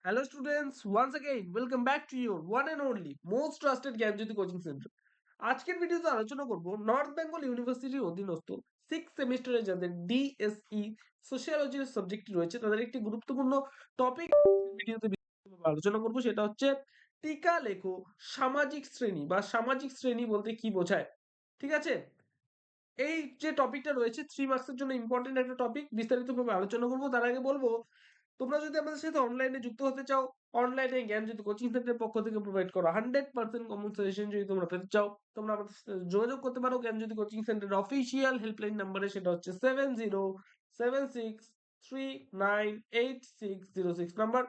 Hello students, once again welcome back to your one and only most trusted Gyanjyoti coaching centre. আজকের ভিডিওতে আলোচনা করব north Bengal ইউনিভার্সিটির অধীনস্থ 6 সেমিস্টারে যাদের ডিএসই সোশিওলজির সাবজেক্ট রয়েছে তাদের একটি গুরুত্বপূর্ণ টপিক ভিডিওতে আলোচনা করব, সেটা হচ্ছে টিকা লেখো সামাজিক শ্রেণী বা সামাজিক শ্রেণী বলতে কি বোঝায়। ঠিক আছে, এই যে টপিকটা রয়েছে 3 মার্কসের জন্য ইম্পর্টেন্ট একটা টপিক, বিস্তারিতভাবে আলোচনা করব। তার আগে বলবো, তোমরা যদি আমাদের সাথে অনলাইনে যুক্ত হতে চাও, অনলাইনে জ্ঞানজ্যোতি কোচিং সেন্টারের পক্ষ থেকে প্রোভাইড করা 100% কমন সাজেশন যদি তোমরা পেতে চাও, তোমরা আমাদের সাথে যোগাযোগ করতে পারো জ্ঞানজ্যোতি কোচিং সেন্টারের অফিসিয়াল হেল্পলাইন নাম্বারে, সেটা হচ্ছে 7076398606 নাম্বার,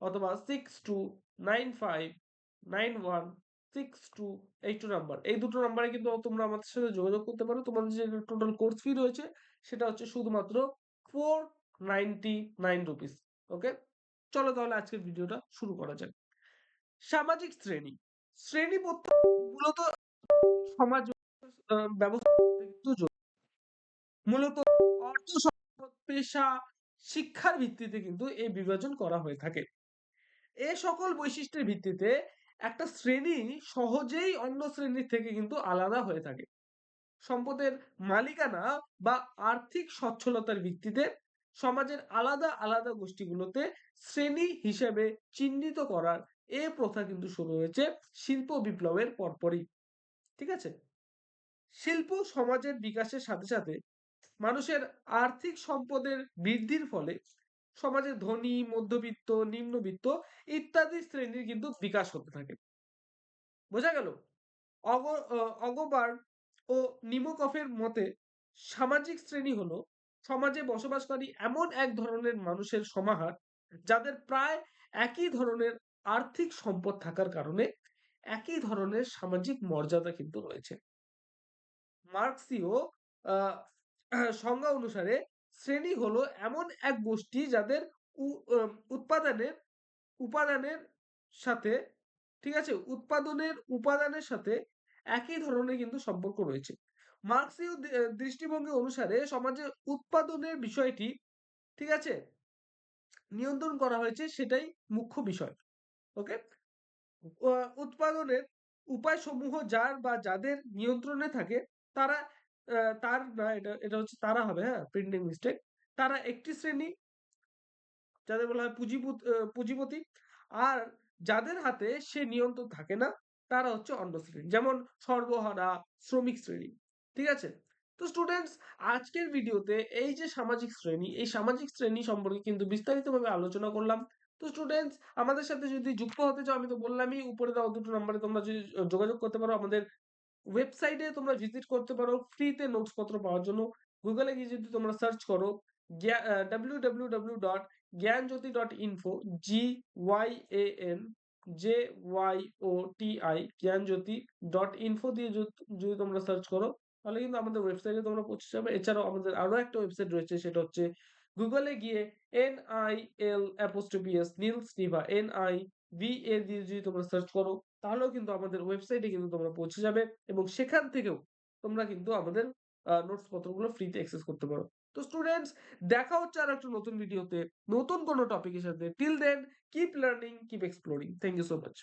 অথবা 6295916282 নাম্বার। এই দুটো নাম্বারে কিন্তু তোমরা আমাদের সাথে যোগাযোগ করতে পারো। তোমাদের যে টোটাল কোর্স ফি রয়েছে সেটা হচ্ছে শুধুমাত্র 499 রুপিস। ওকে, চলো তাহলে আজকের ভিডিওটা শুরু করা যাক। সামাজিক শ্রেণী মূলত সমাজ ব্যবস্থা কিন্তু মূলত অর্থ সম্পদ পেশা শিক্ষার ভিত্তিতে কিন্তু এই বিভাজন করা হয়ে থাকে। এ সকল বৈশিষ্ট্যের ভিত্তিতে একটা শ্রেণী সহজেই অন্য শ্রেণীর থেকে কিন্তু আলাদা হয়ে থাকে। সম্পদের মালিকানা বা আর্থিক সচ্ছলতার ভিত্তিতে সমাজের আলাদা আলাদা গোষ্ঠীগুলোতে শ্রেণী হিসেবে চিহ্নিত করার এ প্রথা কিন্তু শুরু হয়েছে শিল্প বিপ্লবের পরপরই। ঠিক আছে, শিল্প সমাজের বিকাশের সাথে সাথে মানুষের আর্থিক সম্পদের বৃদ্ধির ফলে সমাজে ধনী মধ্যবিত্ত নিম্নবিত্ত ইত্যাদি শ্রেণীর কিন্তু বিকাশ হতে থাকে। বোঝা গেল? অগবার ও নিমোকফের মতে সামাজিক শ্রেণী হলো সমাজে বসবাসকারী এমন এক ধরনের মানুষের সমাহার যাদের প্রায় একই ধরনের আর্থিক সম্পদ থাকার কারণে একই ধরনের সামাজিক মর্যাদা কিন্তু রয়েছে। মার্ক্সীয় আহ, সংজ্ঞা অনুসারে শ্রেণী হলো এমন এক গোষ্ঠী যাদের উৎপাদনের উপাদানের সাথে, ঠিক আছে, উপাদানের সাথে একই ধরনের কিন্তু সম্পর্ক রয়েছে। মার্ক্সীয় দৃষ্টিভঙ্গি অনুসারে সমাজে উৎপাদনের বিষয়টি, ঠিক আছে, নিয়ন্ত্রণ করা হয়েছে, সেটাই মুখ্য বিষয়। ওকে, উৎপাদনের উপায় সমূহ যার বা যাদের নিয়ন্ত্রণে থাকে তারা তার না, এটা এটা হচ্ছে তারা হবে, হ্যাঁ, প্রিন্টিং মিস্টেক। তারা একটি শ্রেণী যাদের বলা হয় পুঁজিপতি, আর যাদের হাতে সে নিয়ন্ত্রণ থাকে না তারা হচ্ছে অন্য শ্রেণী, যেমন সর্বহারা শ্রমিক শ্রেণী। ঠিক আছে, তো স্টুডেন্টস, আজকের ভিডিওতে এই যে সামাজিক শ্রেণী, এই সামাজিক শ্রেণী সম্পর্কে কিন্তু বিস্তারিতভাবে আলোচনা করলাম। তো স্টুডেন্টস, আমাদের সাথে যদি যুক্ত হতে চাও, আমি তো বললামই উপরে দেওয়া দুটো নাম্বারে তোমরা যদি যোগাযোগ করতে পারো, আমাদের ওয়েবসাইটে তোমরা ভিজিট করতে পারো ফ্রিতে নোটস পত্র পাওয়ার জন্য। গুগলে গিয়ে যদি তোমরা সার্চ করো www.gyanjyoti.info, GYANJYOTI জ্ঞানজ্যোতি.info দিয়ে যদি তোমরা সার্চ করো, তাহলে কিন্তু আমাদের ওয়েবসাইটে তোমরা পৌঁছে যাবে। এছাড়াও আমাদের আরো একটা ওয়েবসাইট রয়েছে, সেটা হচ্ছে গুগলে গিয়ে NIL নীলস নিভা NIVA দিয়ে যদি তোমরা সার্চ করো, তাহলেও কিন্তু আমাদের ওয়েবসাইটে কিন্তু তোমরা পৌঁছে যাবে এবং সেখান থেকেও তোমরা কিন্তু আমাদের নোটস পত্রগুলো ফ্রিতে অ্যাক্সেস করতে পারো। তো স্টুডেন্টস, দেখা হচ্ছে আর একটা নতুন ভিডিওতে নতুন কোনো টপিকের সাথে। Till then, keep learning, keep exploring. Thank you so much.